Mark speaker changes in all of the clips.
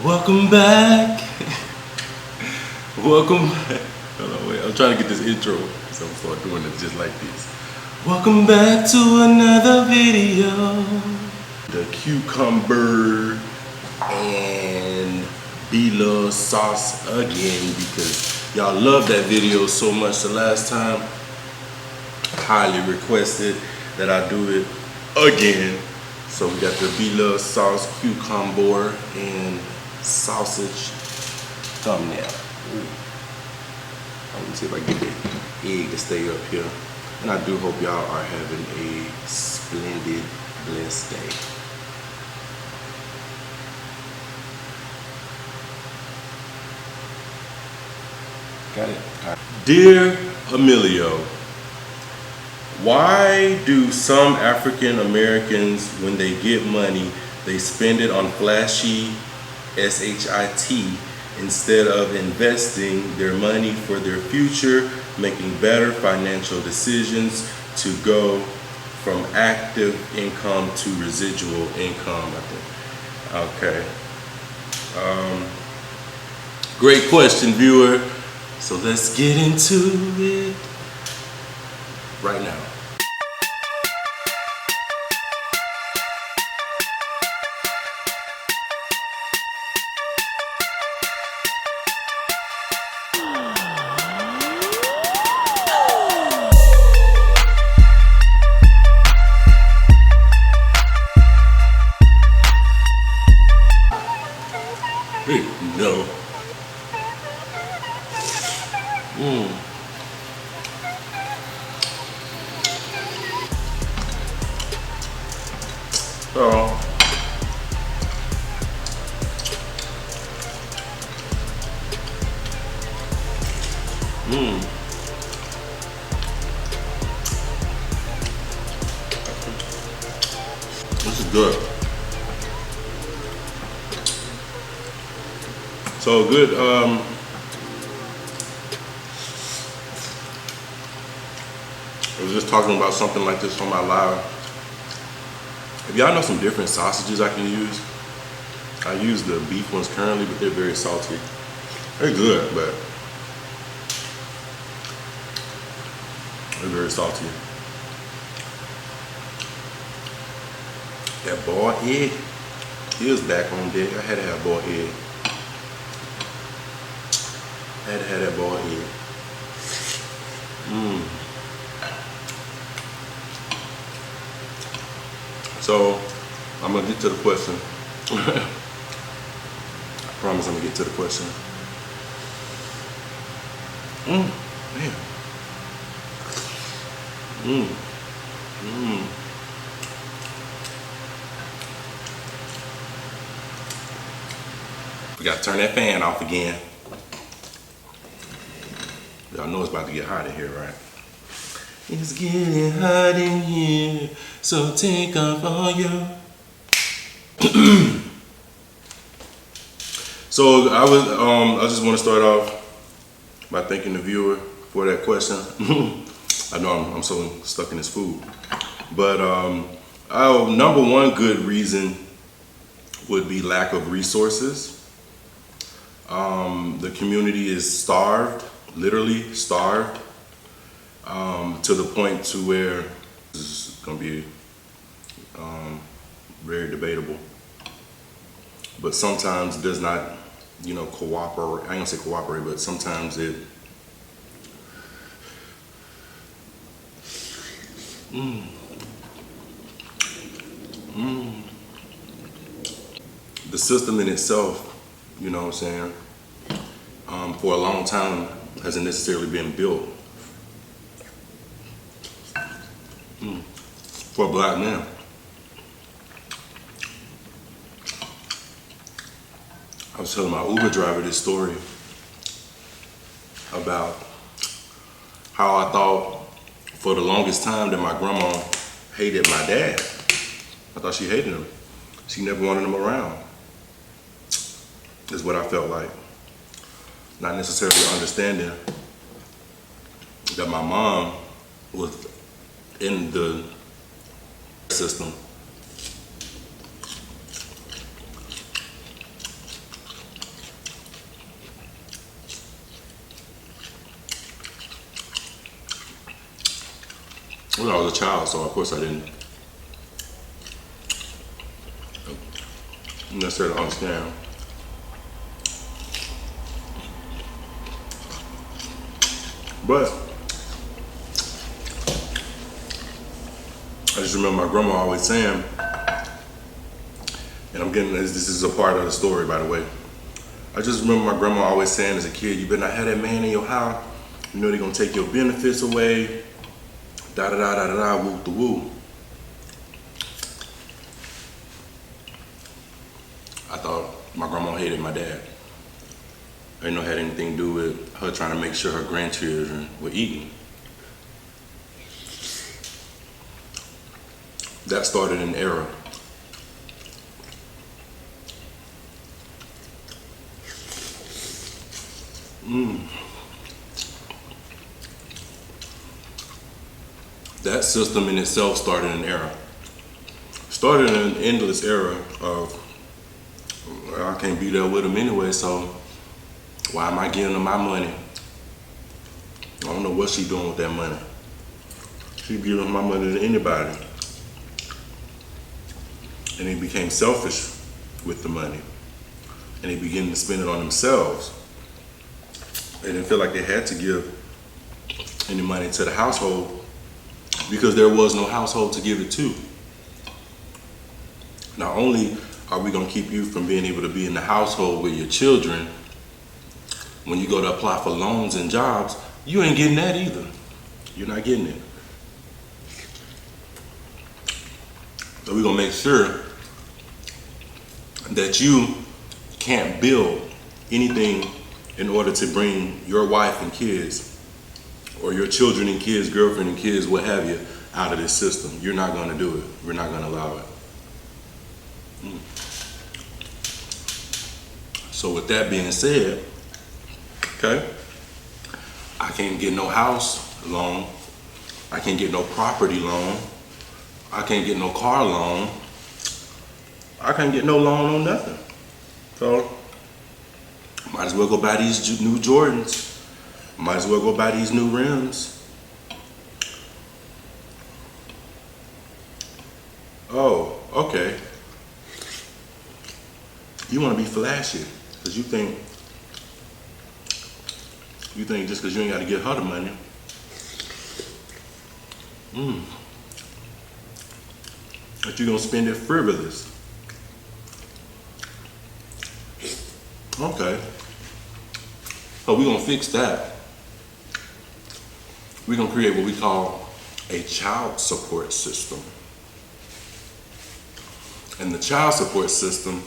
Speaker 1: Welcome back. Welcome back. Hold on, wait. I'm trying to get this intro, so I'm start doing it just like this. Welcome back to another video. The cucumber and B-Love sauce again because y'all loved that video so much the last time. Highly requested that I do it again. So we got the B-Love sauce, cucumber, and sausage thumbnail. Ooh. Let me see if I can get the egg to stay up here. And I do hope y'all are having a splendid, blessed day. Got it? All right. Dear Amillio, why do some African Americans, when they get money, they spend it on flashy SHIT instead of investing their money for their future, making better financial decisions to go from active income to residual income, I think. Okay. Great question, viewer. So let's get into it right now. No. So, this is good. So good. I was just talking about something like this on my live. If y'all know some different sausages I can use, I use the beef ones currently, but they're very salty. They're good, but they're very salty. That boiled egg is back on deck. I had to have boiled egg. I had to have that boiled egg. So, I'm gonna get to the question. I promise I'm gonna get to the question. Man. We gotta turn that fan off again. Y'all know it's about to get hot in here, right? It's getting hot in here, so take off all your... So I just want to start off by thanking the viewer for that question. I know I'm so stuck in this food. But number one good reason would be lack of resources. The community is starved, literally starved. To the point to where this is going to be very debatable, but sometimes it does not, cooperate. I ain't gonna say cooperate, but sometimes it the system in itself, you know what I'm saying, for a long time hasn't necessarily been built for a black man. I was telling my Uber driver this story about how I thought for the longest time that my grandma hated my dad. I thought she hated him. She never wanted him around, is what I felt like. Not necessarily understanding that my mom was in the system I was a child, so of course I didn't necessarily understand. But I just remember my grandma always saying, and I'm getting this is a part of the story, by the way. I just remember my grandma always saying as a kid, you better not have that man in your house. You know they're gonna take your benefits away. Da da da da da da, woo the woo. I thought my grandma hated my dad. I didn't know it had anything to do with her trying to make sure her grandchildren were eating. That started an era. That system in itself started an era. Started an endless era of, well, I can't be there with them anyway, so why am I giving her my money? I don't know what she's doing with that money. She's giving my money to anybody. And they became selfish with the money. And they began to spend it on themselves. They didn't feel like they had to give any money to the household because there was no household to give it to. Not only are we gonna keep you from being able to be in the household with your children, when you go to apply for loans and jobs, you ain't getting that either. You're not getting it. So we're gonna make sure that you can't build anything in order to bring your wife and kids, or your children and kids, girlfriend and kids, what have you, out of this system. You're not gonna do it. We're not gonna allow it. So with that being said, okay, I can't get no house loan. I can't get no property loan. I can't get no car loan. I can't get no loan on nothing. So might as well go buy these new Jordans. Might as well go buy these new rims. Oh, okay. You want to be flashy because you think just because you ain't got to give her the money. That you're gonna spend it frivolous. Okay. So we're gonna fix that. We're gonna create what we call a child support system. And the child support system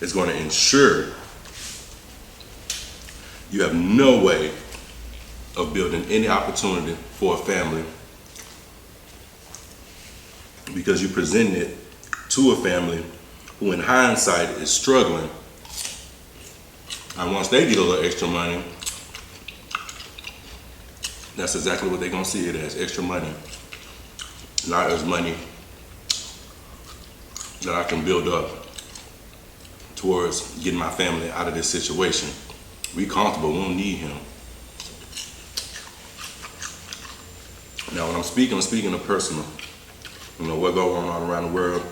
Speaker 1: is going to ensure you have no way of building any opportunity for a family because you present it to a family who in hindsight is struggling. And once they get a little extra money, that's exactly what they're gonna see it as, extra money. Not as money that I can build up towards getting my family out of this situation. We comfortable, we don't need him. Now when I'm speaking of personal. You know, what goes on around the world.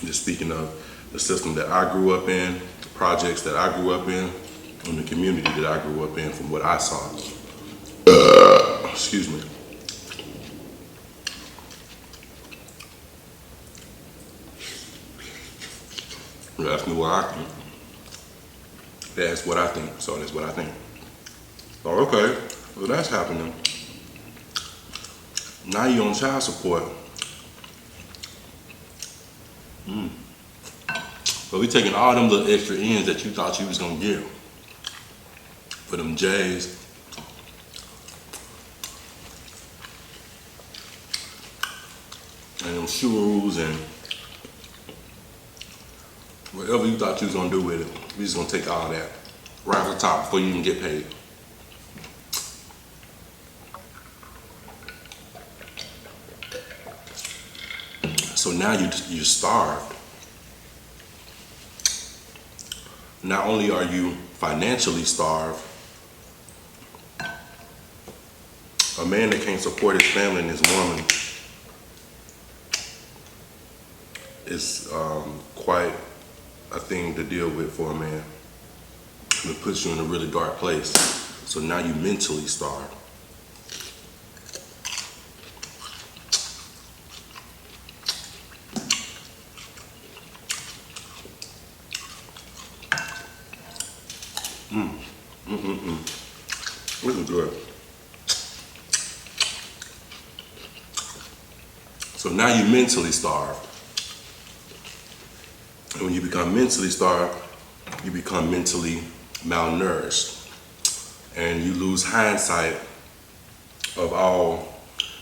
Speaker 1: I'm just speaking of the system that I grew up in, the projects that I grew up in, and the community that I grew up in from what I saw. Excuse me. You ask me what I think. That's what I think, so that's what I think. Oh, okay, well that's happening. Now you're on child support. But we taking all them little extra ends that you thought you was gonna get for them J's. And them shoes and whatever you thought you was gonna do with it. We just gonna take all that right off the top before you even get paid. So now you're starved. Not only are you financially starved, A man that can't support his family and his woman is quite a thing to deal with for a man. It puts you in a really dark place. So now you mentally starve. This is good. So now you mentally starved. And when you become mentally starved, you become mentally malnourished. And you lose hindsight of all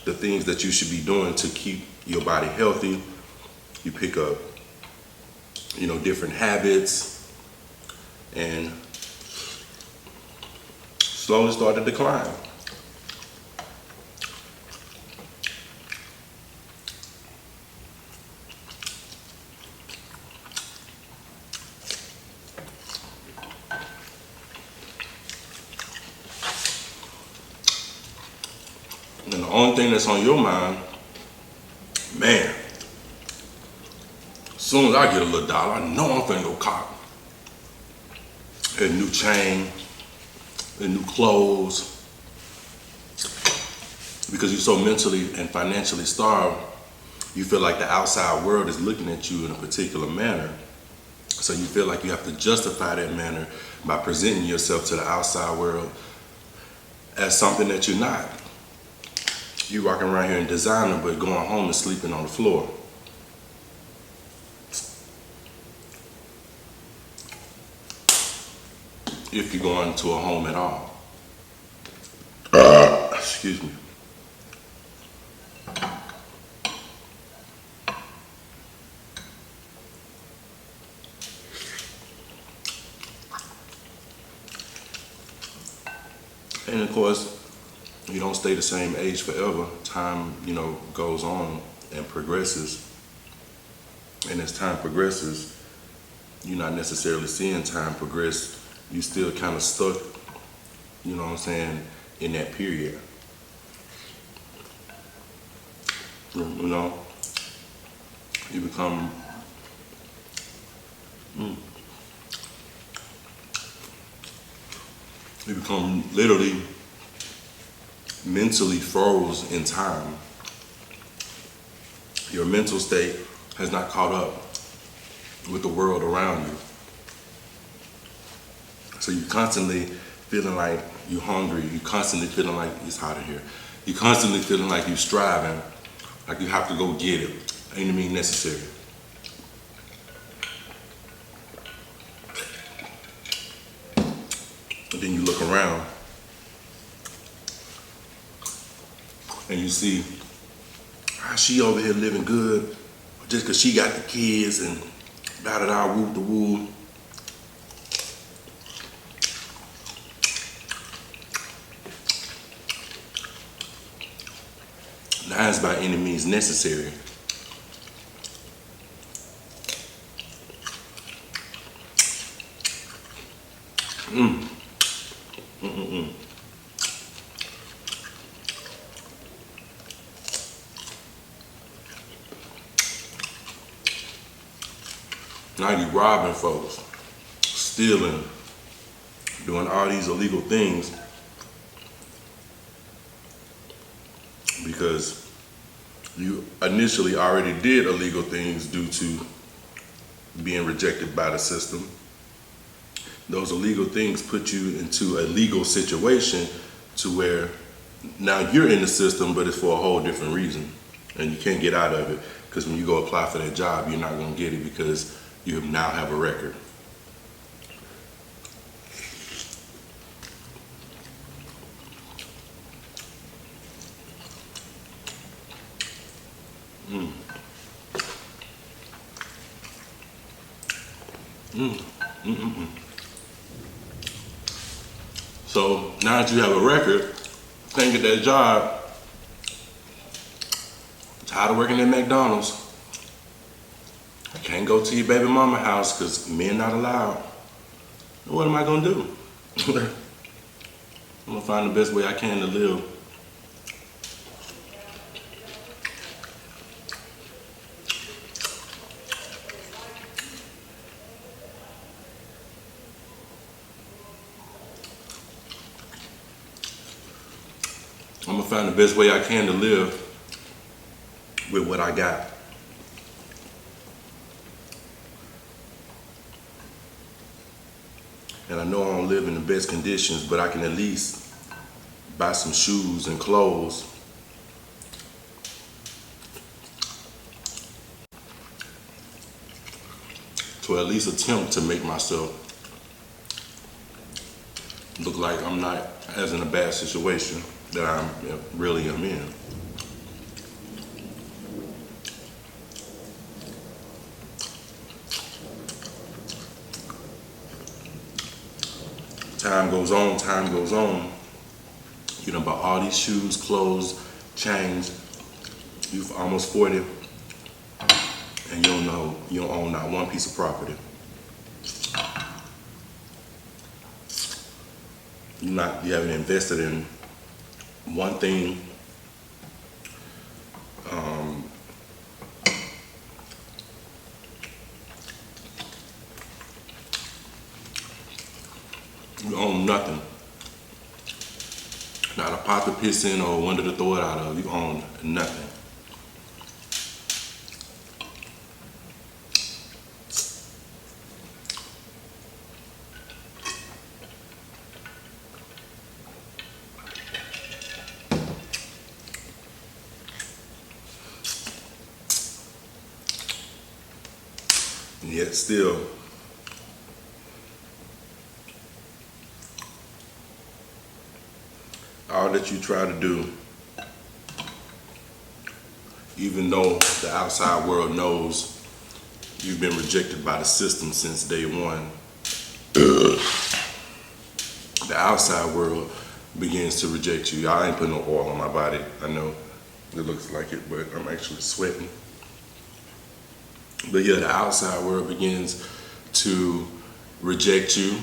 Speaker 1: the things that you should be doing to keep your body healthy. You pick up, different habits and slowly start to decline. And the only thing that's on your mind, man, as soon as I get a little dollar, I know I'm finna go cop a new chain, a new clothes. Because you're so mentally and financially starved, you feel like the outside world is looking at you in a particular manner. So you feel like you have to justify that manner by presenting yourself to the outside world as something that you're not. You walking around here in designer, but going home and sleeping on the floor. If you're going to a home at all. Excuse me. And of course, you don't stay the same age forever. Time, goes on and progresses. And as time progresses, you're not necessarily seeing time progress. You still kind of stuck, in that period. You become literally mentally froze in time. Your mental state has not caught up with the world around you. So you're constantly feeling like you're hungry. You're constantly feeling like it's hot in here. You're constantly feeling like you're striving, like you have to go get it. Any means necessary. And then you look around and you see how she over here living good just because she got the kids and da-da-da, whoop-the-woo. Now it's by any means necessary. Now you robbing folks, stealing, doing all these illegal things because you initially already did illegal things due to being rejected by the system. Those illegal things put you into a legal situation to where now you're in the system, but it's for a whole different reason. And you can't get out of it because when you go apply for that job, you're not going to get it because you now have a record. So now that you have a record, can't get that job, tired of working at McDonald's, can't go to your baby mama house because men not allowed. What am I gonna do? I'm gonna find the best way I can to live I'm gonna find the best way I can to live with what I got. And I know I don't live in the best conditions, but I can at least buy some shoes and clothes. To at least attempt to make myself look like I'm not as in a bad situation that I really am in. Time goes on. You know, about all these shoes, clothes, change. You're almost 40, and you don't own not one piece of property. You haven't invested in one thing. You own nothing. Not a pot to piss in or a window to throw it out of. You own nothing. And yet still, all that you try to do, even though the outside world knows you've been rejected by the system since day one, the outside world begins to reject you. I ain't putting no oil on my body. I know it looks like it, but I'm actually sweating. But yeah, the outside world begins to reject you.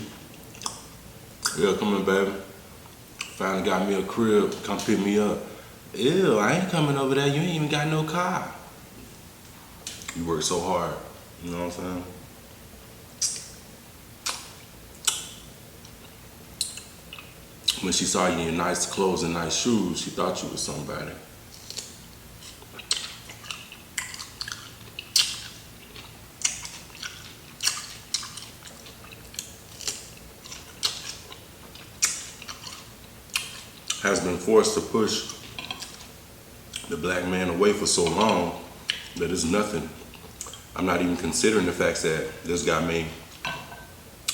Speaker 1: Yeah, come on, baby. Finally got me a crib, come pick me up. Ew, I ain't coming over there, you ain't even got no car. You work so hard, you know what I'm saying? When she saw you in nice clothes and nice shoes, she thought you was somebody. Has been forced to push the black man away for so long that it's nothing. I'm not even considering the fact that this guy may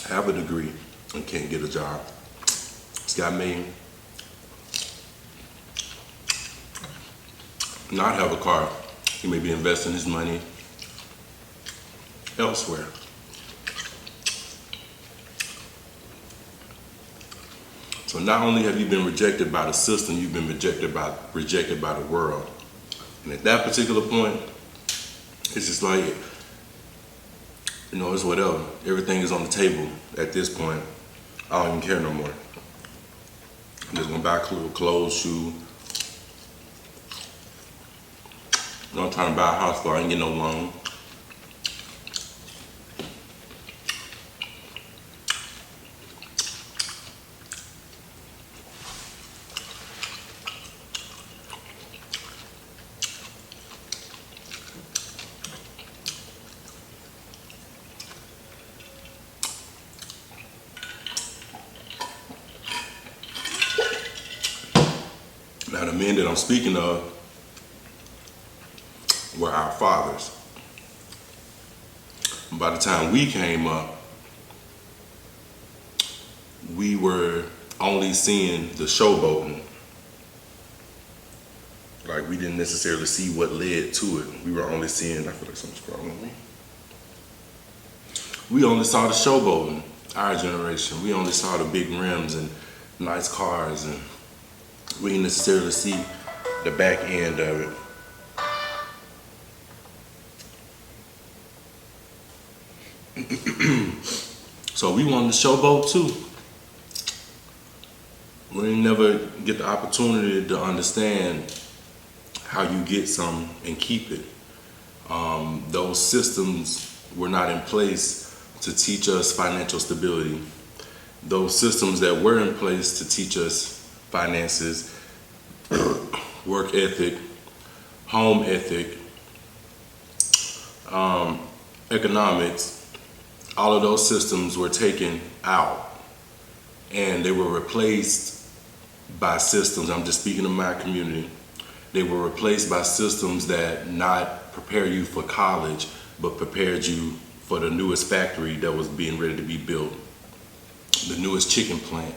Speaker 1: have a degree and can't get a job. This guy may not have a car. He may be investing his money elsewhere. So not only have you been rejected by the system, you've been rejected by the world. And at that particular point, it's just like, you know, it's whatever. Everything is on the table at this point. I don't even care no more. I'm just gonna buy clothes, shoes. You know, I'm trying to buy a house, but I ain't get no loan. Now, the men that I'm speaking of were our fathers. By the time we came up, we were only seeing the showboating. Like, we didn't necessarily see what led to it. We were only seeing, I feel like something's wrong with me. We only saw the showboating, our generation. We only saw the big rims and nice cars, and we didn't necessarily see the back end of it. So we wanted to showboat too. We didn't never get the opportunity to understand how you get some and keep it. Those systems were not in place to teach us financial stability. Those systems that were in place to teach us finances work ethic, home ethic, economics, all of those systems were taken out and they were replaced by systems. I'm just speaking of my community. They were replaced by systems that not prepare you for college, but prepared you for the newest factory that was being ready to be built, the newest chicken plant.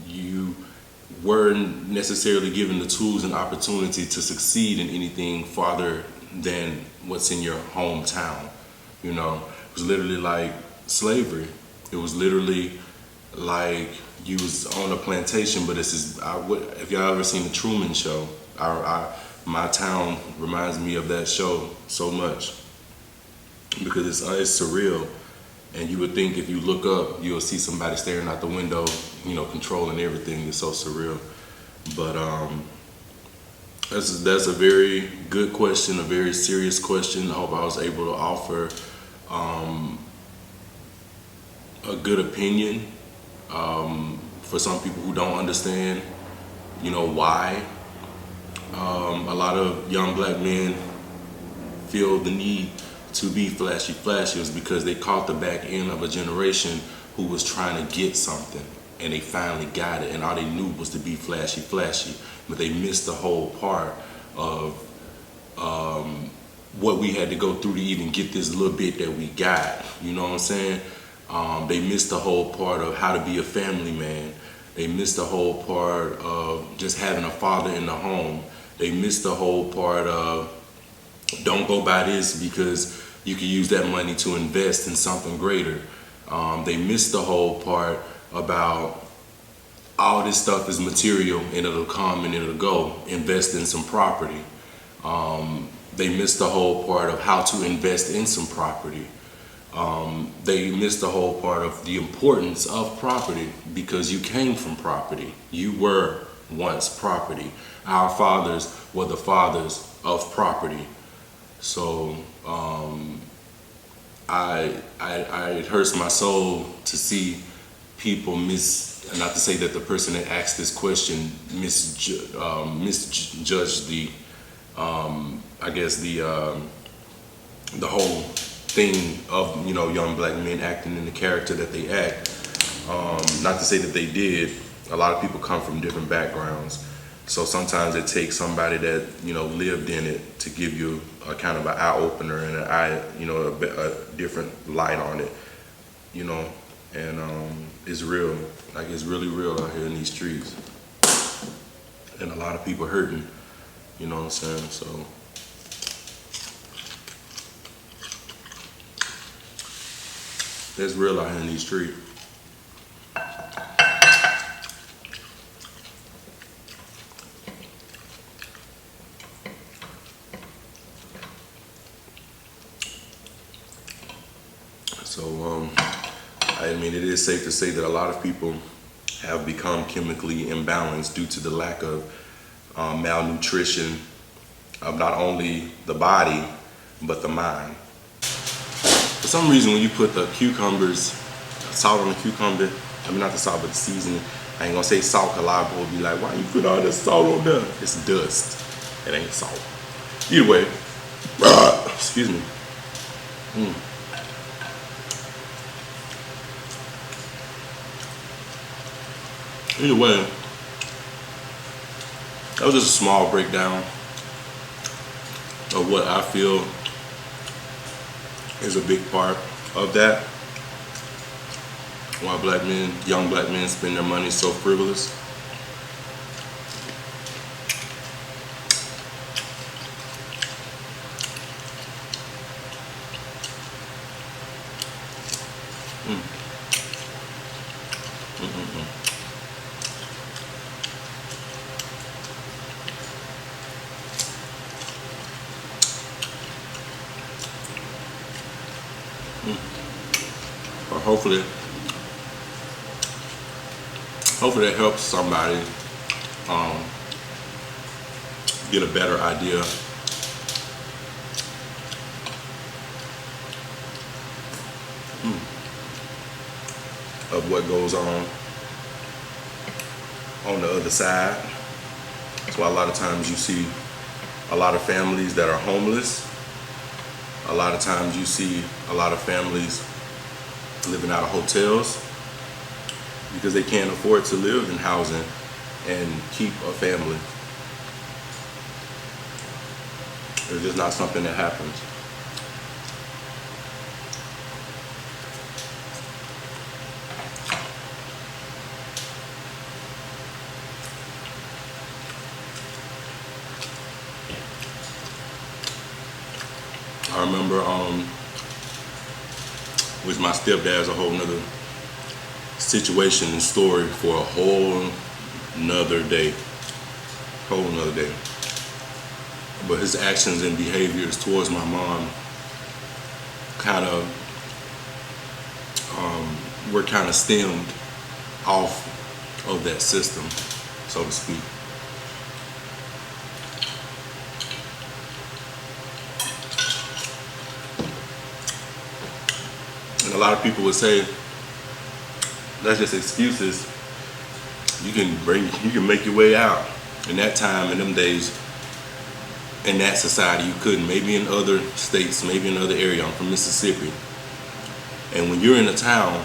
Speaker 1: You weren't necessarily given the tools and opportunity to succeed in anything farther than what's in your hometown. You know, it was literally like slavery. It was literally like you was on a plantation, but if y'all ever seen the Truman Show, my town reminds me of that show so much because it's surreal. And you would think if you look up, you'll see somebody staring out the window, you know, controlling everything. It's so surreal. But that's a very good question, a very serious question. I hope I was able to offer a good opinion for some people who don't understand, you know, why. A lot of young black men feel the need to be flashy. It was because they caught the back end of a generation who was trying to get something and they finally got it, and all they knew was to be flashy, but they missed the whole part of what we had to go through to even get this little bit that we got. You know what I'm saying? They missed the whole part of how to be a family man. They missed the whole part of just having a father in the home. They missed the whole part of don't go buy this because you can use that money to invest in something greater. They missed the whole part about all this stuff is material and it'll come and it'll go. Invest in some property. They missed the whole part of how to invest in some property. They missed the whole part of the importance of property because you came from property. You were once property. Our fathers were the fathers of property. So it hurts my soul to see people not to say that the person that asked this question misjudged the whole thing of, you know, young black men acting in the character that they act. Not to say that they did. A lot of people come from different backgrounds. So sometimes it takes somebody that, you know, lived in it to give you a kind of an eye opener and a different light on it, you know. And it's real, like it's really real out here in these streets. And a lot of people hurting, you know what I'm saying? So it's real out here in these streets. So, I mean, it is safe to say that a lot of people have become chemically imbalanced due to the lack of malnutrition of not only the body, but the mind. For some reason, when you put the cucumbers, salt on the cucumber, I mean, not the salt, but the seasoning, I ain't gonna say salt, because a lot of people will be like, why you put all that salt on there? It's dust. It ain't salt. Either way, excuse me. Either way, that was just a small breakdown of what I feel is a big part of that. Why black men, young black men, spend their money so frivolous. But hopefully that helps somebody get a better idea of what goes on the other side. That's why a lot of times you see a lot of families that are homeless. A lot of times you see a lot of families living out of hotels because they can't afford to live in housing and keep a family. It's just not something that happens. I remember with my stepdad's a whole nother situation and story for a whole nother day. But his actions and behaviors towards my mom kind of were kind of stemmed off of that system, so to speak. And a lot of people would say that's just excuses. You can make your way out. In that time, in them days, in that society, you couldn't. Maybe in other states, maybe in other areas. I'm from Mississippi. And when you're in a town,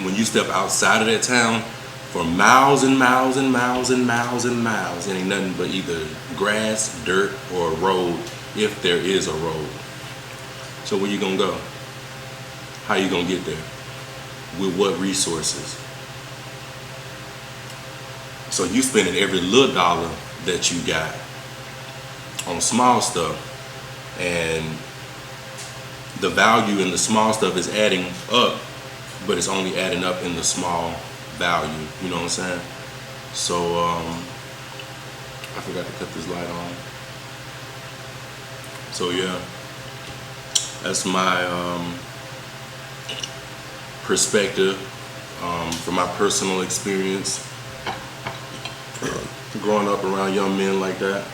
Speaker 1: when you step outside of that town for miles and miles and miles and miles and miles, it ain't nothing but either grass, dirt, or a road, if there is a road. So where you gonna go? How you gonna get there? With what resources? So you spending every little dollar that you got on small stuff, and the value in the small stuff is adding up, but it's only adding up in the small value. You know what I'm saying? So I forgot to cut this light on. So yeah, that's my perspective from my personal experience growing up around young men like that.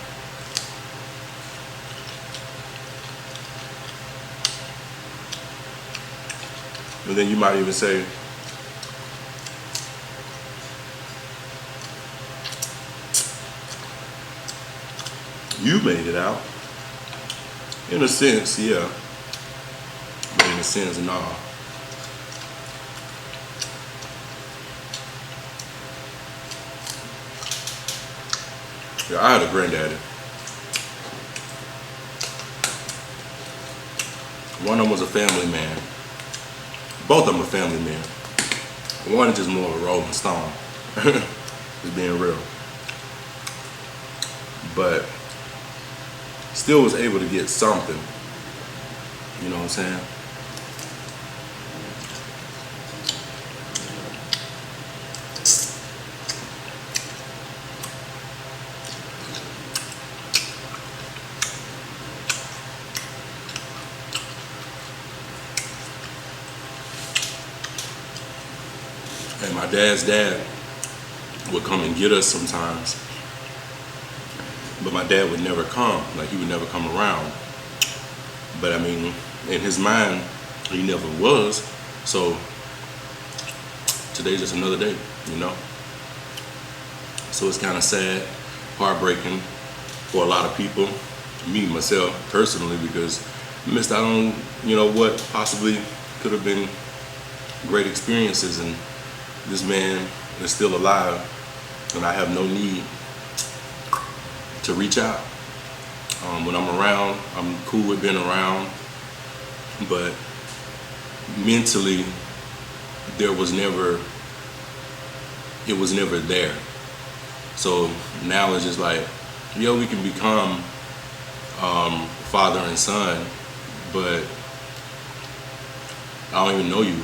Speaker 1: And then you might even say, you made it out. In a sense, yeah. But in a sense, nah. Yeah, I had a granddaddy. One of them was a family man. Both of them are family men. One is just more of a rolling stone. Just being real. But still was able to get something. You know what I'm saying? And my dad's dad would come and get us sometimes. But my dad would never come. Like, he would never come around. But I mean, in his mind, he never was. So today's just another day, you know? So it's kind of sad, heartbreaking for a lot of people. Me, myself, personally, because I missed out on, you know, what possibly could have been great experiences. And this man is still alive, and I have no need to reach out. When I'm around, I'm cool with being around, but mentally, it was never there. So now it's just like, yo, we can become father and son, but I don't even know you.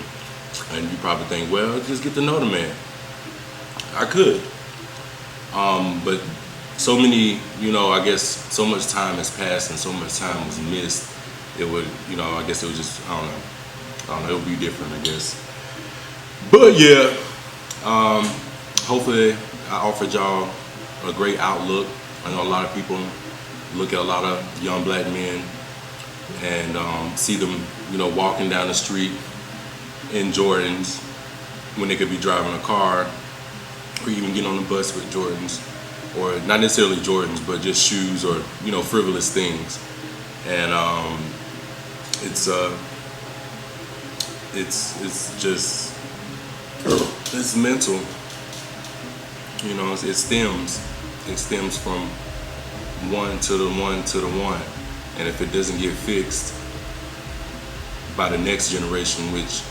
Speaker 1: And you probably think, well, just get to know the man. I could. But so many, you know, I guess so much time has passed and so much time was missed. It would, you know, I guess it would just, I don't know, it would be different, I guess. But yeah, hopefully I offered y'all a great outlook. I know a lot of people look at a lot of young black men and see them, you know, walking down the street in Jordans when they could be driving a car or even getting on the bus with Jordans. or not necessarily Jordans, but just shoes or, you know, frivolous things. And it's just, it's mental, you know. It stems from one to the one, and if it doesn't get fixed by the next generation, which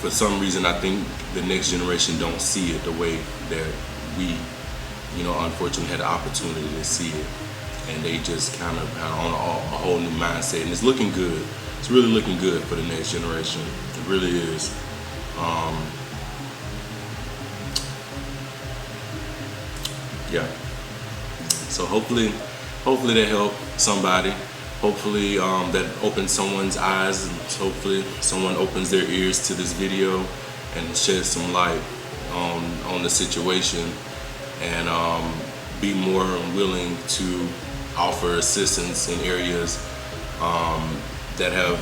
Speaker 1: for some reason I think the next generation don't see it the way that we, you know, unfortunately had the opportunity to see it, and they just kind of on a whole new mindset, and it's looking good. It's really looking good for the next generation. It really is. Yeah. So hopefully that helped somebody. Hopefully that opens someone's eyes, and hopefully someone opens their ears to this video and sheds some light on the situation, and be more willing to offer assistance in areas that have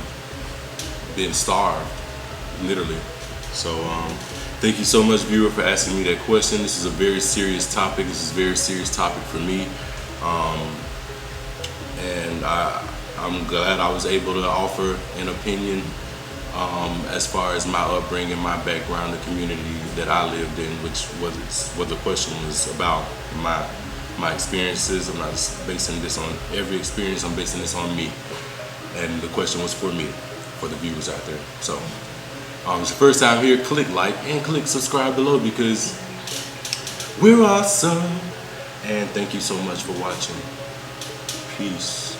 Speaker 1: been starved, literally. So thank you so much, viewer, for asking me that question. This is a very serious topic. This is a very serious topic for me, and I'm glad I was able to offer an opinion as far as my upbringing, my background, the community that I lived in, which was what the question was about. My experiences. I'm not basing this on every experience. I'm basing this on me, and the question was for me, for the viewers out there. So it's your first time here, click like and click subscribe below, because we're awesome. And thank you so much for watching. Peace.